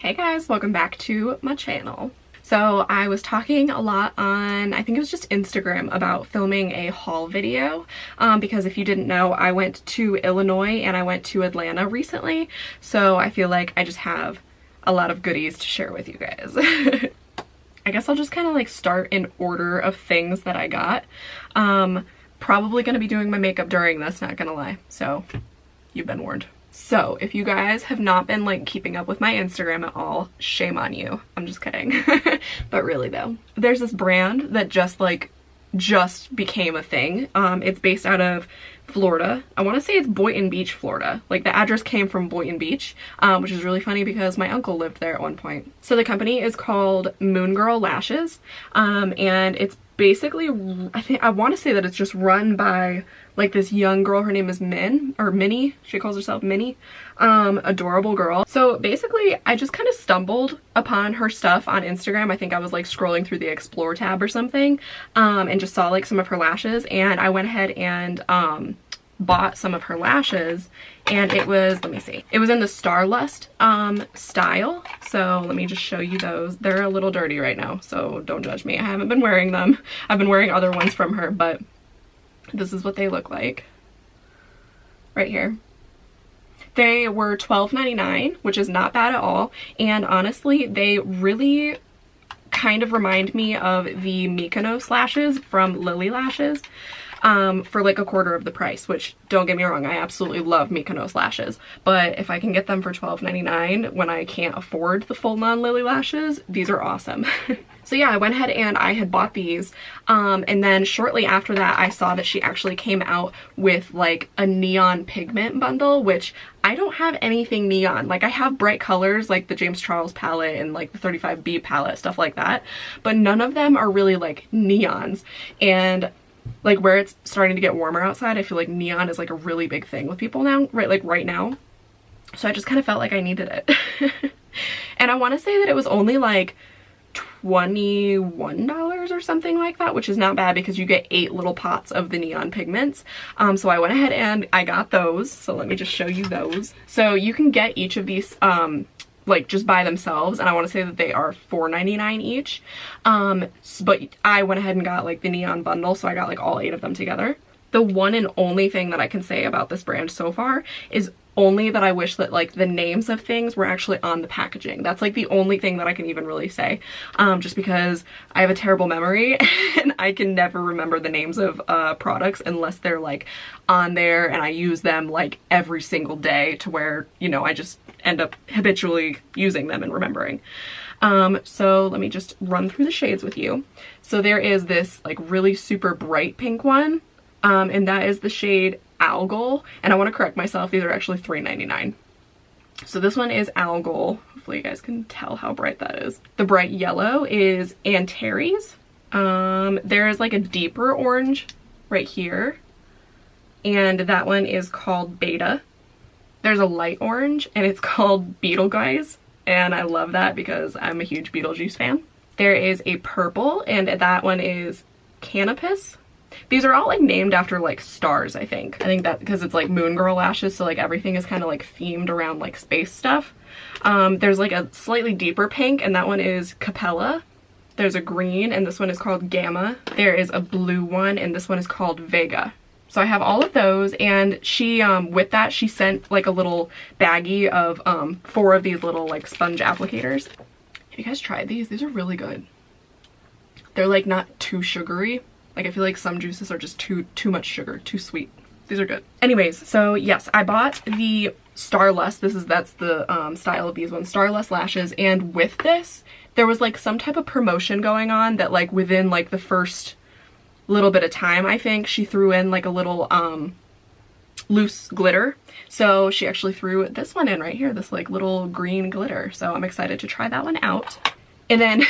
Hey guys, welcome back to my channel. So I was talking a lot on, I think it was just Instagram, about filming a haul video because if you didn't know, I went to Illinois and I went to Atlanta recently, so I feel like I just have a lot of goodies to share with you guys. I guess I'll just kind of like start in order of things that I got. Probably gonna be doing my makeup during this, not gonna lie, so you've been warned. So if you guys have not been like keeping up with my Instagram at all, shame on you. I'm just kidding. But really though, there's this brand that just became a thing. It's based out of Florida. I want to say it's Boynton Beach, Florida. Like the address came from Boynton Beach, which is really funny because my uncle lived there at one point. So the company is called Moon Girl Lashes, and it's basically, I want to say that it's just run by like this young girl. Her name is Minnie. She calls herself Minnie. Adorable girl. So basically I just kind of stumbled upon her stuff on Instagram. I think I was like scrolling through the Explore tab or something, and just saw like some of her lashes, and I went ahead and bought some of her lashes, and it was, let me see, it was in the Starlust style. So let me just show you those. They're a little dirty right now, so don't judge me. I haven't been wearing them. I've been wearing other ones from her, but this is what they look like right here. They were $12.99, which is not bad at all, and honestly they really kind of remind me of the Mykonos lashes from Lily Lashes, for like a quarter of the price, which, don't get me wrong, I absolutely love Mykonos lashes, but if I can get them for $12.99 when I can't afford the full non-Lily lashes, these are awesome. So yeah, I went ahead and I had bought these, and then shortly after that I saw that she actually came out with like a neon pigment bundle, which I don't have anything neon. Like I have bright colors like the James Charles palette and like the 35B palette, stuff like that, but none of them are really like neons. And like where it's starting to get warmer outside, I feel like neon is like a really big thing with people now, right now. So I just kind of felt like I needed it. And I want to say that it was only like $21 or something like that, which is not bad because you get 8 little pots of the neon pigments. So I went ahead and I got those. So let me just show you those. So you can get each of these like just by themselves, and I want to say that they are $4.99 each, but I went ahead and got like the neon bundle, so I got like all 8 of them together. The one and only thing that I can say about this brand so far is only that I wish that like the names of things were actually on the packaging. That's like the only thing that I can even really say, just because I have a terrible memory and I can never remember the names of products unless they're like on there and I use them like every single day, to where, you know, I just end up habitually using them and remembering. So let me just run through the shades with you. So there is this like really super bright pink one, and that is the shade Algol, and I want to correct myself, these are actually $3.99. So this one is Algol. Hopefully you guys can tell how bright that is. The bright yellow is Antares. There is like a deeper orange right here, and that one is called Beta. There's a light orange and it's called Betelgeuse, and I love that because I'm a huge Beetlejuice fan. There is a purple, and that one is Canopus. These are all like named after like stars, I think that because it's like Moon Girl lashes, so like everything is kind of like themed around like space stuff. There's like a slightly deeper pink, and that one is Capella. There's a green, and this one is called Gamma. There is a blue one, and this one is called Vega. So I have all of those, and she with that she sent like a little baggie of 4 of these little like sponge applicators. Have you guys tried these? These are really good. They're like not too sugary. Like I feel like some juices are just too much sugar, too sweet. These are good. Anyways, so yes, I bought the Starlust. That's the style of these ones, Starlust lashes, and with this there was like some type of promotion going on that like within like the first little bit of time, I think she threw in like a little loose glitter. So she actually threw this one in right here, this like little green glitter. So I'm excited to try that one out. And then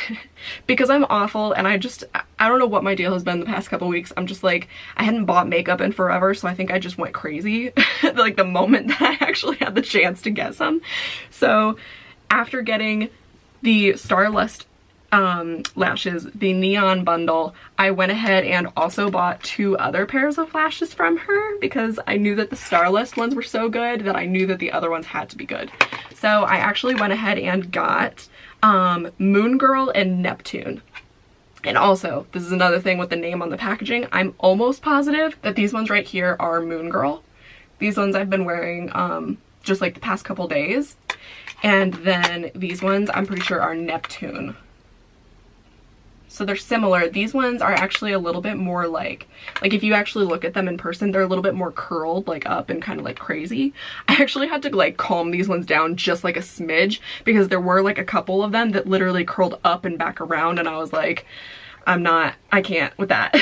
because I'm awful and I don't know what my deal has been the past couple weeks, I'm just like, I hadn't bought makeup in forever, so I think I just went crazy like the moment that I actually had the chance to get some. So after getting the Starlust lashes, the Neon bundle, I went ahead and also bought 2 other pairs of lashes from her because I knew that the Starlist ones were so good that I knew that the other ones had to be good. So I actually went ahead and got Moon Girl and Neptune. And also, this is another thing with the name on the packaging, I'm almost positive that these ones right here are Moon Girl. These ones I've been wearing just like the past couple days. And then these ones I'm pretty sure are Neptune. So they're similar. These ones are actually a little bit more like if you actually look at them in person, they're a little bit more curled, like up and kind of like crazy. I actually had to like calm these ones down just like a smidge because there were like a couple of them that literally curled up and back around and I was like, I can't with that.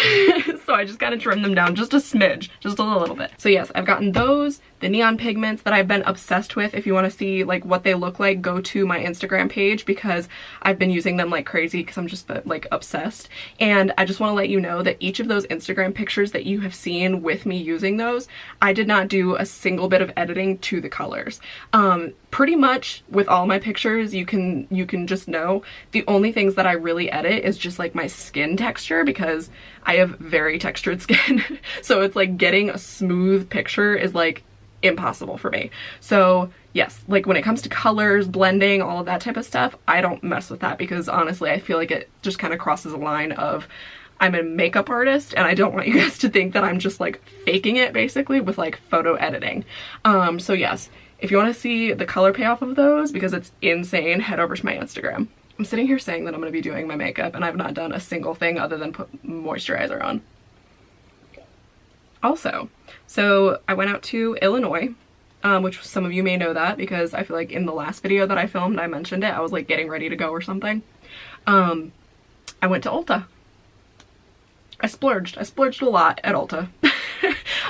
So I just kind of trimmed them down just a smidge, just a little bit. So yes, I've gotten those, the neon pigments that I've been obsessed with. If you want to see like what they look like, go to my Instagram page because I've been using them like crazy because I'm just like obsessed. And I just want to let you know that each of those Instagram pictures that you have seen with me using those, I did not do a single bit of editing to the colors. Pretty much with all my pictures, you can just know the only things that I really edit is just like my skin texture because I have very textured skin. So it's like getting a smooth picture is like impossible for me. So yes, like when it comes to colors, blending, all of that type of stuff, I don't mess with that because honestly, I feel like it just kind of crosses a line of I'm a makeup artist and I don't want you guys to think that I'm just like faking it basically with like photo editing. So yes, if you want to see the color payoff of those because it's insane, head over to my Instagram. I'm sitting here saying that I'm going to be doing my makeup and I've not done a single thing other than put moisturizer on. Also, so I went out to Illinois, which some of you may know that because I feel like in the last video that I filmed I mentioned it. I was like getting ready to go or something. I went to Ulta. I splurged a lot at Ulta.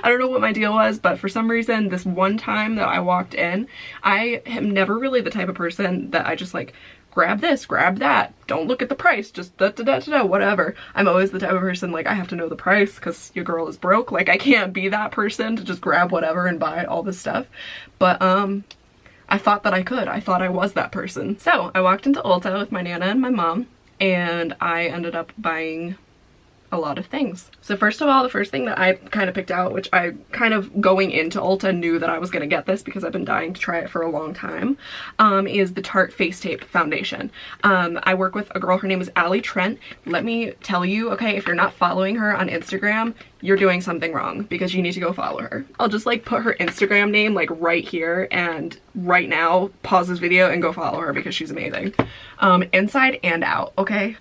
I don't know what my deal was, but for some reason this one time that I walked in, I am never really the type of person that I just like grab this, grab that, don't look at the price, just whatever. I'm always the type of person like I have to know the price because your girl is broke. Like I can't be that person to just grab whatever and buy all this stuff. But I thought that I could. I thought I was that person. So I walked into Ulta with my Nana and my mom and I ended up buying a lot of things. So first of all, the first thing that I kind of picked out, which I kind of going into Ulta knew that I was going to get this because I've been dying to try it for a long time, is the Tarte Face Tape Foundation. I work with a girl, her name is Alli Trent. Let me tell you, okay, if you're not following her on Instagram, you're doing something wrong because you need to go follow her. I'll just like put her Instagram name like right here and right now pause this video and go follow her because she's amazing. Inside and out, okay?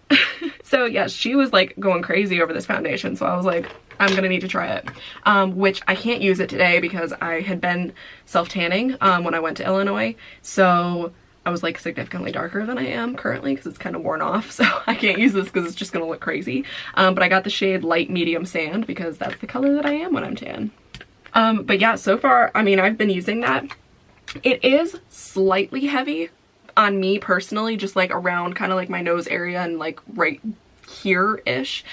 So yes, she was like going crazy over this foundation. So I was like, I'm gonna need to try it. Which I can't use it today because I had been self-tanning when I went to Illinois. So I was like significantly darker than I am currently because it's kind of worn off. So I can't use this because it's just gonna look crazy. But I got the shade Light Medium Sand because that's the color that I am when I'm tan. But yeah, so far, I mean, I've been using that. It is slightly heavy on me personally, just like around kind of like my nose area and like right here-ish.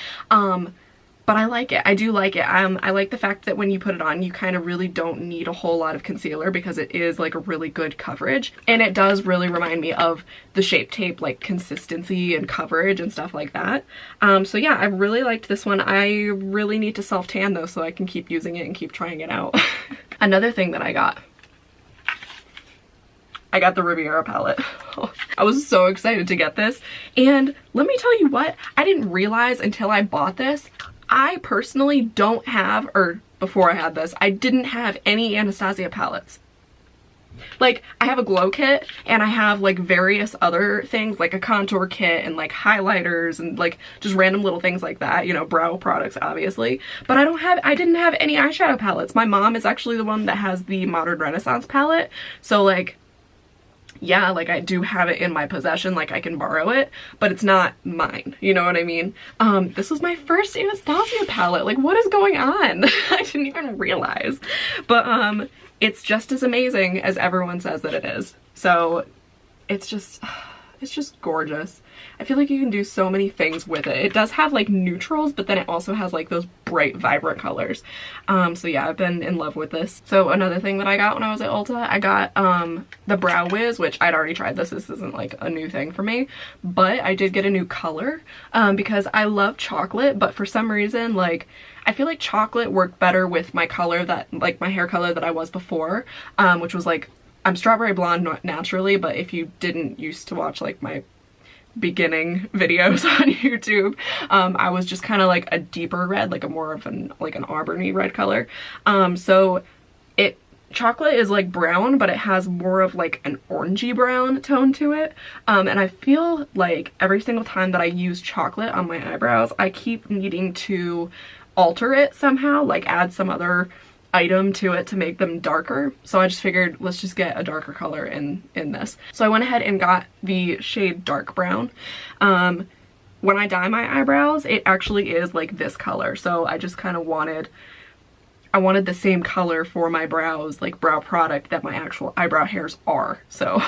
But I like it. I do like it. I like the fact that when you put it on, you kind of really don't need a whole lot of concealer because it is like a really good coverage. And it does really remind me of the Shape Tape, like consistency and coverage and stuff like that. So yeah, I really liked this one. I really need to self-tan though so I can keep using it and keep trying it out. Another thing that I got the Riviera palette. I was so excited to get this. And let me tell you what, I didn't realize until I bought this, I personally don't have, or before I had this, I didn't have any Anastasia palettes. Like, I have a glow kit and I have like various other things like a contour kit and like highlighters and like just random little things like that, you know, brow products obviously. But I didn't have any eyeshadow palettes. My mom is actually the one that has the Modern Renaissance palette. So like, yeah, like I do have it in my possession, like I can borrow it, but it's not mine, you know what I mean? This was my first Anastasia palette. Like, what is going on? I didn't even realize. But it's just as amazing as everyone says that it is. So it's just It's just gorgeous. I feel like you can do so many things with it. It does have like neutrals, but then it also has like those bright, vibrant colors. So yeah, I've been in love with this. So another thing that I got when I was at Ulta, I got the Brow Wiz, which I'd already tried this. This isn't like a new thing for me, but I did get a new color because I love chocolate, but for some reason, like, I feel like chocolate worked better with my color that, like my hair color that I was before, which was like, I'm strawberry blonde naturally, but if you didn't used to watch like my beginning videos on YouTube, I was just kind of like a deeper red, like a more of an auburny red color. So chocolate is like brown, but it has more of like an orangey brown tone to it. And I feel like every single time that I use chocolate on my eyebrows, I keep needing to alter it somehow, like add some other item to it to make them darker. So I just figured let's just get a darker color in this. So I went ahead and got the shade dark brown. When I dye my eyebrows, it actually is like this color. So I just kind of wanted the same color for my brows, like brow product that my actual eyebrow hairs are. So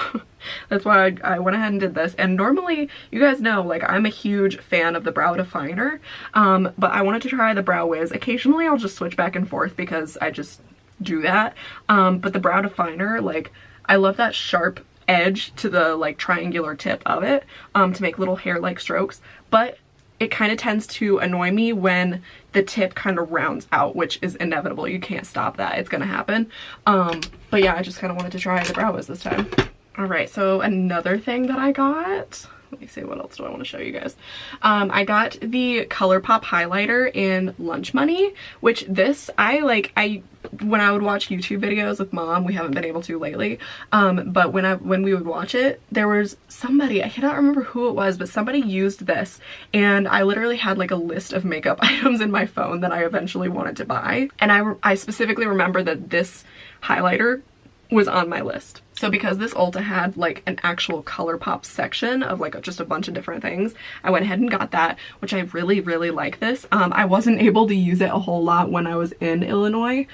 that's why I went ahead and did this. And normally, you guys know, like I'm a huge fan of the brow definer, but I wanted to try the Brow Wiz. Occasionally I'll just switch back and forth because I just do that. But the brow definer, like I love that sharp edge to the like triangular tip of it to make little hair-like strokes. But it kind of tends to annoy me when the tip kind of rounds out, which is inevitable. You can't stop that. It's gonna happen. But yeah, I just kind of wanted to try the Brow Wiz this time. All right, so another thing that I got, let me see, what else do I want to show you guys? I got the ColourPop highlighter in Lunch Money, which this, when I would watch YouTube videos with mom, we haven't been able to lately, but when we would watch it, there was somebody, I cannot remember who it was, but somebody used this, and I literally had like a list of makeup items in my phone that I eventually wanted to buy, and I specifically remember that this highlighter was on my list. So because this Ulta had like an actual ColourPop section of like just a bunch of different things, I went ahead and got that, which I really, really like this. I wasn't able to use it a whole lot when I was in Illinois,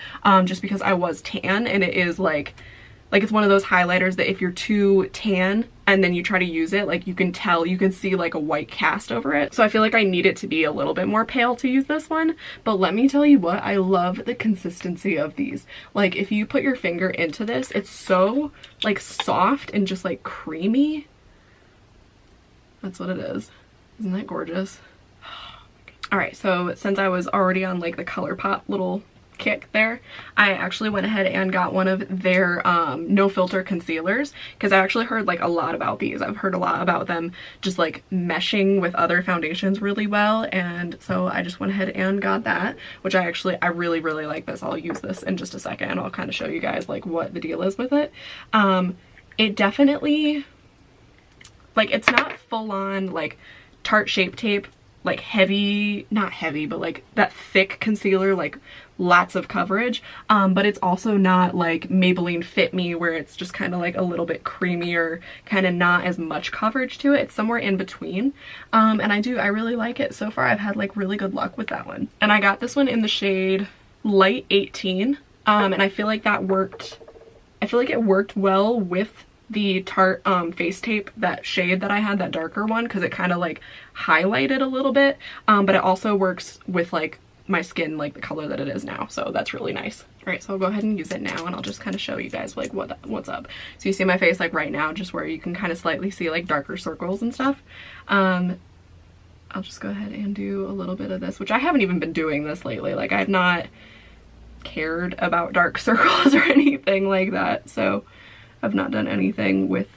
just because I was tan, and it is like it's one of those highlighters that if you're too tan and then you try to use it, like you can see like a white cast over it. So I feel like I need it to be a little bit more pale to use this one. But let me tell you what, I love the consistency of these. Like if you put your finger into this, it's so like soft and just like creamy. That's what it is. Isn't that gorgeous? All right, so since I was already on like the ColourPop little kick there, I actually went ahead and got one of their no filter concealers, because I actually heard like a lot about these. I've heard a lot about them just like meshing with other foundations really well, and so I just went ahead and got that, which I really, really like this. I'll use this in just a second and I'll kind of show you guys like what the deal is with it. It definitely, like, it's not full on like Tarte Shape Tape, like heavy, not heavy, but like that thick concealer, like lots of coverage, but it's also not like Maybelline Fit Me, where it's just kind of like a little bit creamier, kind of not as much coverage to it. It's somewhere in between, and I really like it. So far I've had like really good luck with that one, and I got this one in the shade Light 18, and I feel like that worked. I feel like it worked well with the Tarte Face Tape, that shade that I had, that darker one, because it kind of like highlighted a little bit, but it also works with like my skin, like the color that it is now, so that's really nice. All right, so I'll go ahead and use it now, and I'll just kind of show you guys like what's up. So you see my face like right now, just where you can kind of slightly see like darker circles and stuff. I'll just go ahead and do a little bit of this, which I haven't even been doing this lately. Like I've not cared about dark circles or anything like that, so I've not done anything with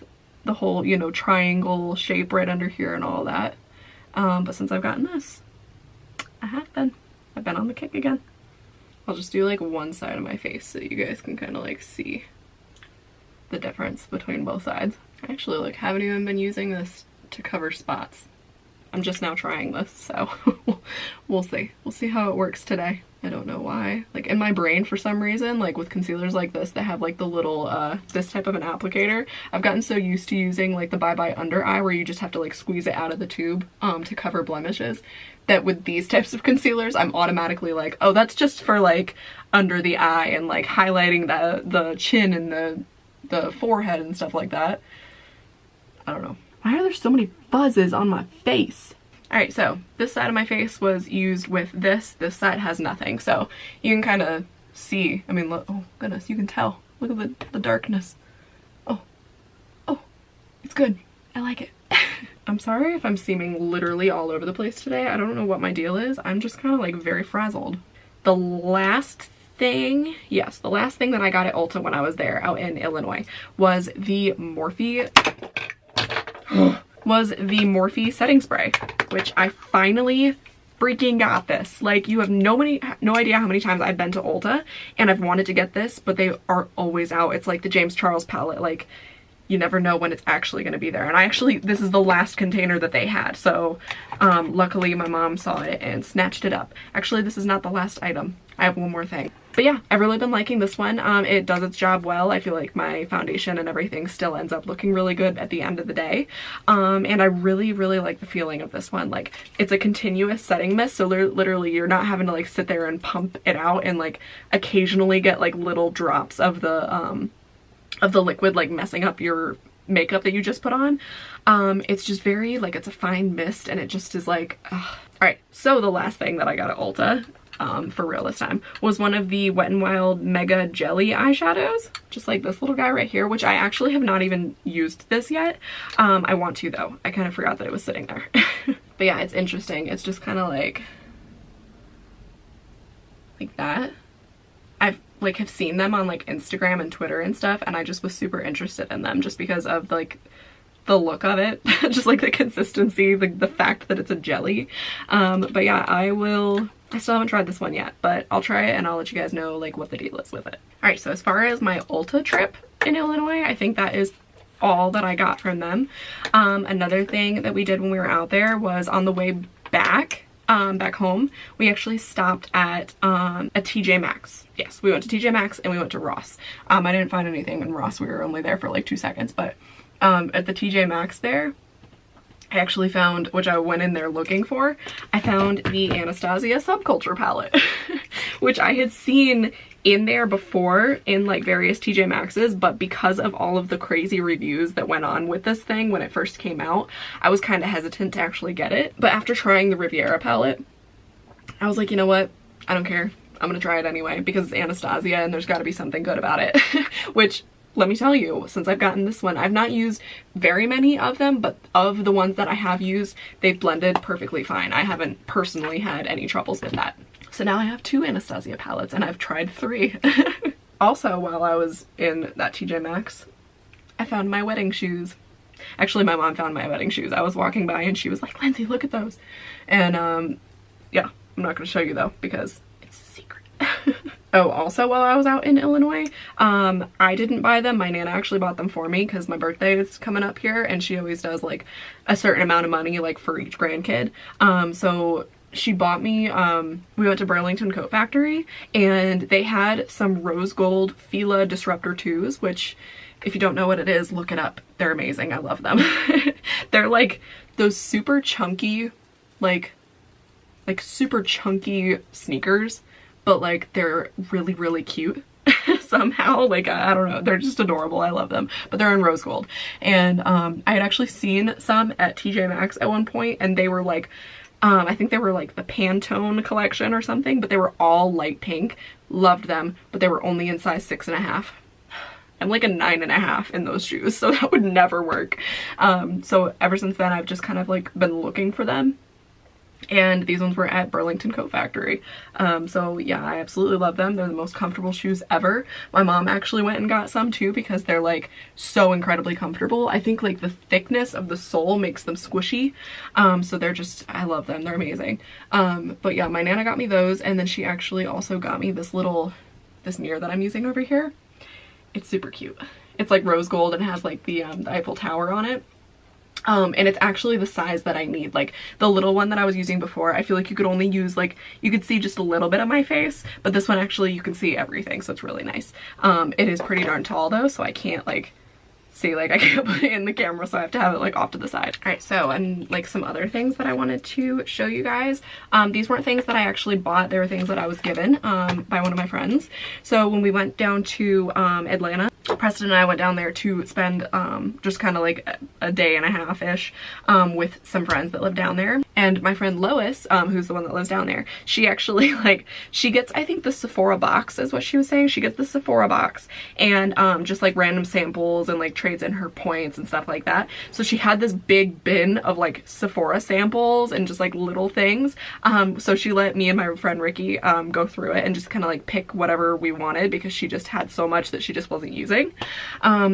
the whole, you know, triangle shape right under here and all that. But since I've gotten this, I've been on the kick again. I'll just do like one side of my face so you guys can kind of like see the difference between both sides. I actually like haven't even been using this to cover spots. I'm just now trying this, so we'll see. We'll see how it works today. I don't know why. Like in my brain, for some reason, like with concealers like this that have like the little, this type of an applicator, I've gotten so used to using like the Bye Bye Under Eye, where you just have to like squeeze it out of the tube to cover blemishes, that with these types of concealers, I'm automatically like, oh, that's just for like under the eye and like highlighting the chin and the forehead and stuff like that. I don't know. Why are there so many buzzes on my face? Alright, so this side of my face was used with this. This side has nothing. So you can kind of see. I mean, look, oh goodness, you can tell. Look at the darkness. Oh, it's good. I like it. I'm sorry if I'm seeming literally all over the place today. I don't know what my deal is. I'm just kind of like very frazzled. The last thing that I got at Ulta when I was there out in Illinois was the Morphe setting spray, which I finally freaking got this. Like, you have no idea how many times I've been to Ulta and I've wanted to get this, but they are always out. It's like the James Charles palette. Like, you never know when it's actually going to be there. And this is the last container that they had. So luckily my mom saw it and snatched it up. Actually, this is not the last item. I have one more thing. But yeah, I've really been liking this one. It does its job well. I feel like my foundation and everything still ends up looking really good at the end of the day. And I really, really like the feeling of this one. Like, it's a continuous setting mist, so literally you're not having to like sit there and pump it out and like occasionally get like little drops of the liquid like messing up your makeup that you just put on. It's just very like, it's a fine mist and it just is like, ugh. All right, so the last thing that I got at Ulta, for real this time, was one of the Wet n Wild Mega Jelly eyeshadows, just like this little guy right here, which I actually have not even used this yet. I want to though. I kind of forgot that it was sitting there. But yeah, it's interesting. It's just kind of like that. I've like have seen them on like Instagram and Twitter and stuff, and I just was super interested in them just because of like the look of it, just like the consistency, the fact that it's a jelly. But yeah, I still haven't tried this one yet, but I'll try it and I'll let you guys know like what the deal is with it. All right, so as far as my Ulta trip in Illinois, I think that is all that I got from them. Another thing that we did when we were out there was on the way back home, we actually stopped at a TJ Maxx. Yes, we went to TJ Maxx and we went to Ross. I didn't find anything in Ross. We were only there for like 2 seconds, but at the TJ Maxx there, I actually found, which I went in there looking for, I found the Anastasia Subculture palette, which I had seen in there before in like various TJ Maxx's, but because of all of the crazy reviews that went on with this thing when it first came out, I was kind of hesitant to actually get it. But after trying the Riviera palette, I was like, you know what? I don't care. I'm gonna try it anyway because it's Anastasia and there's gotta be something good about it. Which, let me tell you, since I've gotten this one, I've not used very many of them, but of the ones that I have used, they've blended perfectly fine. I haven't personally had any troubles with that. So now I have 2 Anastasia palettes and I've tried 3. Also, while I was in that TJ Maxx, I found my wedding shoes. Actually, my mom found my wedding shoes. I was walking by and she was like, Lindsay, look at those. And yeah, I'm not gonna show you though because it's a secret. Oh, also while I was out in Illinois, I didn't buy them. My Nana actually bought them for me because my birthday is coming up here and she always does like a certain amount of money like for each grandkid. So she bought me, we went to Burlington Coat Factory and they had some rose gold Fila Disruptor 2s, which if you don't know what it is, look it up. They're amazing. I love them. They're like those super chunky, like super chunky sneakers, but like they're really, really cute somehow. Like, I don't know, they're just adorable. I love them, but they're in rose gold. And I had actually seen some at TJ Maxx at one point and they were like, I think they were like the Pantone collection or something, but they were all light pink. Loved them, but they were only in size 6.5. I'm like a 9.5 in those shoes, so that would never work. So ever since then, I've just kind of like been looking for them. And these ones were at Burlington Coat Factory. So yeah, I absolutely love them. They're the most comfortable shoes ever. My mom actually went and got some too because they're like so incredibly comfortable. I think like the thickness of the sole makes them squishy. So they're just, I love them. They're amazing. But yeah, my Nana got me those, and then she actually also got me this mirror that I'm using over here. It's super cute. It's like rose gold and has like the Eiffel Tower on it. And it's actually the size that I need. Like the little one that I was using before, I feel like you could only use like, you could see just a little bit of my face, but this one actually you can see everything, so it's really nice. It is pretty darn tall though, so I can't like see, like I can't put it in the camera, so I have to have it like off to the side. All right, so and like some other things that I wanted to show you guys. These weren't things that I actually bought, they were things that I was given by one of my friends. So when we went down to Atlanta Preston and I went down there to spend just kind of like a day and a half-ish with some friends that live down there. And my friend Lois, who's the one that lives down there, she actually like, she gets, I think the Sephora box is what she was saying. She gets the Sephora box and just like random samples and like trades in her points and stuff like that. So she had this big bin of like Sephora samples and just like little things. So she let me and my friend Ricky go through it and just kind of like pick whatever we wanted because she just had so much that she just wasn't using.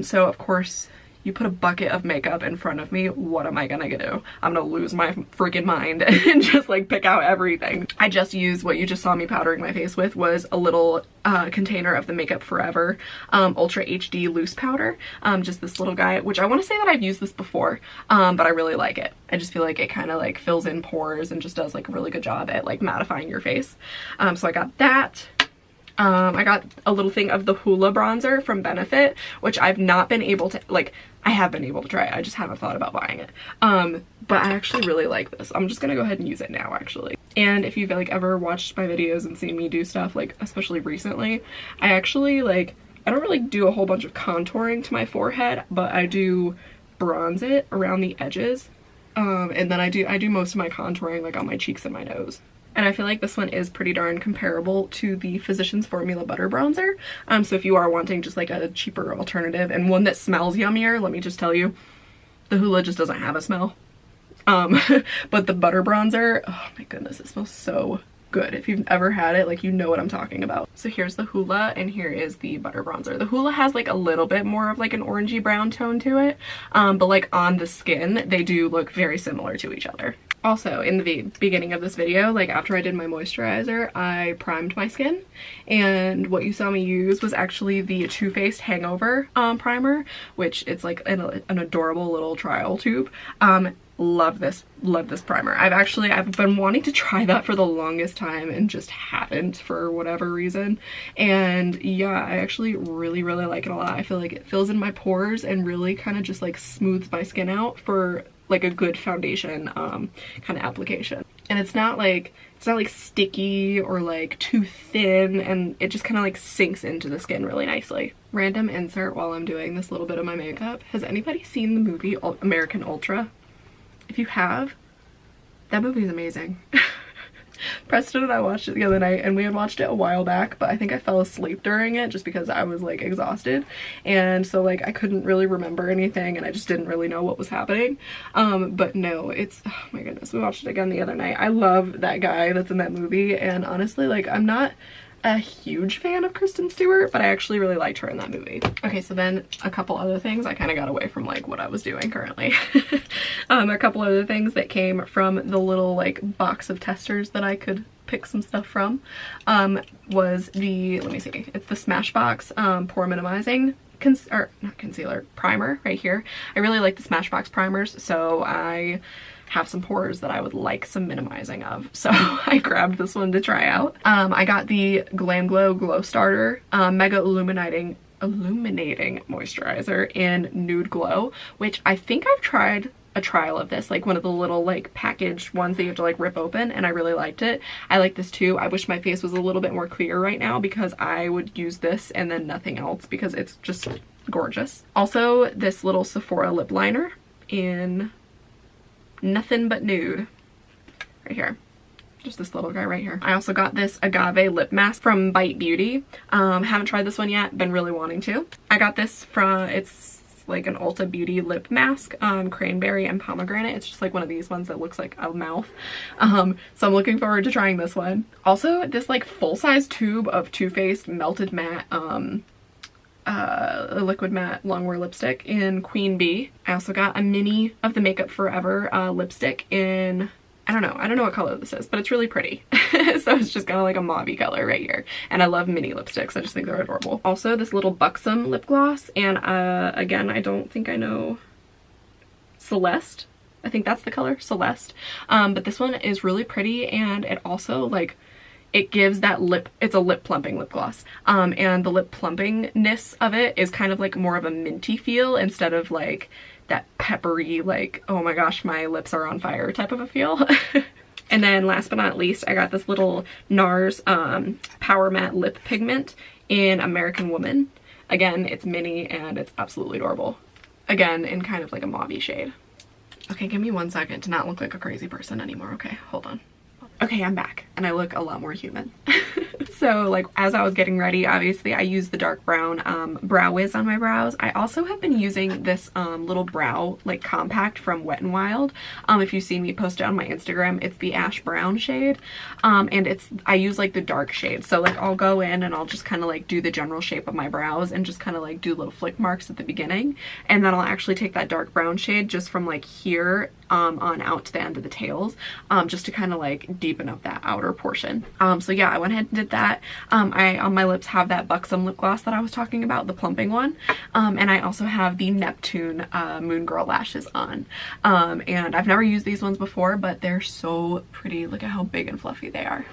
So of course you put a bucket of makeup in front of me, what am I gonna do? I'm gonna lose my freaking mind and just like pick out everything. I just used what you just saw me powdering my face with was a little container of the Makeup Forever Ultra HD loose powder, just this little guy, which I want to say that I've used this before, but I really like it. I just feel like it kind of like fills in pores and just does like a really good job at like mattifying your face. So I got that. I got a little thing of the Hoola bronzer from Benefit, which I've not been able to, like, I have been able to try it. I just haven't thought about buying it. But I actually really like this. I'm just gonna go ahead and use it now, actually. And if you've like ever watched my videos and seen me do stuff, like especially recently, I actually like, I don't really do a whole bunch of contouring to my forehead, but I do bronze it around the edges. And then I do most of my contouring like on my cheeks and my nose. And I feel like this one is pretty darn comparable to the Physicians Formula Butter Bronzer. So if you are wanting just like a cheaper alternative and one that smells yummier, let me just tell you, the Hoola just doesn't have a smell. But the Butter Bronzer, oh my goodness, it smells so good. If you've ever had it, like, you know what I'm talking about. So here's the Hoola and here is the Butter Bronzer. The Hoola has like a little bit more of like an orangey brown tone to it, but like on the skin, they do look very similar to each other. Also, in the beginning of this video, like after I did my moisturizer, I primed my skin, and what you saw me use was actually the Too Faced Hangover primer, which it's like an adorable little trial tube. Love this primer. I've been wanting to try that for the longest time and just haven't for whatever reason. And yeah, I actually really like it a lot. I feel like it fills in my pores and really kind of just like smooths my skin out for like a good foundation kind of application. And it's not like sticky or like too thin, and it just kind of like sinks into the skin really nicely. Random insert while I'm doing this little bit of my makeup. Has anybody seen the movie American Ultra? If you have, that movie is amazing. Preston and I watched it the other night, and we had watched it a while back, but I think I fell asleep during it just because I was like exhausted, and so like I couldn't really remember anything and I just didn't really know what was happening. But no, it's, oh my goodness, we watched it again the other night. I love that guy that's in that movie, and honestly, like, I'm not a huge fan of Kristen Stewart, but I actually really liked her in that movie. Okay, so then a couple other things. I kind of got away from like what I was doing currently. A couple other things that came from the little like box of testers that I could pick some stuff from was the, let me see, it's the Smashbox pore minimizing primer right here. I really like the Smashbox primers, so I have some pores that I would like some minimizing of, so I grabbed this one to try out. I got the Glam Glow Glow Starter Mega Illuminating Moisturizer in Nude Glow, which I think I've tried a trial of this, like one of the little like packaged ones that you have to like rip open, and I really liked it. I like this too. I wish my face was a little bit more clear right now because I would use this and then nothing else because it's just gorgeous. Also, this little Sephora lip liner in Nothing But Nude right here, just this little guy right here. I also got this Agave lip mask from Bite Beauty. Haven't tried this one yet, been really wanting to. I got this from, it's like an Ulta Beauty lip mask, cranberry and pomegranate. It's just like one of these ones that looks like a mouth. So I'm looking forward to trying this one. Also, this like full-size tube of Too Faced Melted Matte liquid matte longwear lipstick in Queen Bee. I also got a mini of the Makeup Forever lipstick in, I don't know what color this is, but it's really pretty. So it's just kind of like a mauve-y color right here. And I love mini lipsticks. I just think they're adorable. Also, this little Buxom lip gloss, and again, I don't think I know, Celeste. I think that's the color, Celeste. But this one is really pretty, and it also like, it gives that lip, it's a lip plumping lip gloss. And the lip plumpingness of it is kind of like more of a minty feel instead of like that peppery, like, oh my gosh, my lips are on fire type of a feel. And then last but not least, I got this little NARS Power Matte Lip Pigment in American Woman. Again, it's mini and it's absolutely adorable. Again, in kind of like a mauve-y shade. Okay, give me 1 second to not look like a crazy person anymore. Okay, hold on. Okay, I'm back and I look a lot more human. So like as I was getting ready, obviously I used the dark brown Brow Wiz on my brows. I also have been using this little brow like compact from Wet n Wild. If you've seen me post it on my Instagram, it's the ash brown shade. And I use like the dark shade. So like I'll go in and I'll just kind of like do the general shape of my brows and just kind of like do little flick marks at the beginning. And then I'll actually take that dark brown shade just from like here on out to the end of the tails, just to kind of like deepen up that outer portion. So yeah, I went ahead and did that. I on my lips have that Buxom lip gloss that I was talking about, the plumping one, and I also have the Neptune Moon Girl lashes on, and I've never used these ones before, but they're so pretty. Look at how big and fluffy they are.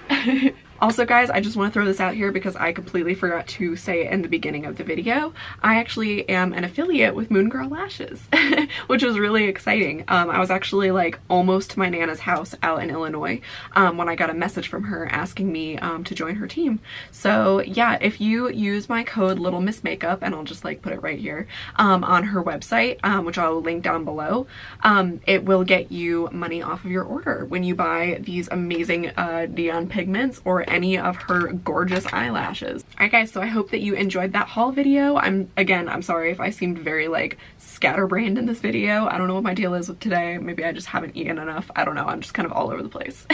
Also guys, I just want to throw this out here because I completely forgot to say it in the beginning of the video. I actually am an affiliate with Moon Girl Lashes, which was really exciting. I was actually like almost to my Nana's house out in Illinois when I got a message from her asking me to join her team. So yeah, if you use my code LittleMissMakeup, and I'll just like put it right here on her website, which I'll link down below, it will get you money off of your order when you buy these amazing neon pigments or any of her gorgeous eyelashes. Alright guys, so I hope that you enjoyed that haul video. I'm sorry if I seemed very like scatterbrained in this video. I don't know what my deal is with today. Maybe I just haven't eaten enough. I don't know. I'm just kind of all over the place.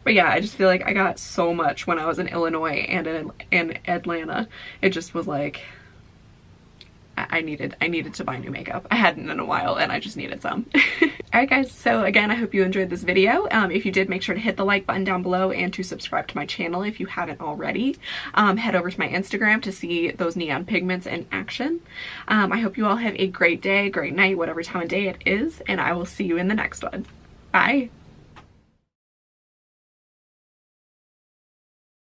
But yeah, I just feel like I got so much when I was in Illinois and in Atlanta. It just was like I needed to buy new makeup. I hadn't in a while and I just needed some. Alright guys, so again, I hope you enjoyed this video. If you did, make sure to hit the like button down below and to subscribe to my channel if you haven't already. Head over to my Instagram to see those neon pigments in action. I hope you all have a great day, great night, whatever time of day it is, and I will see you in the next one. Bye!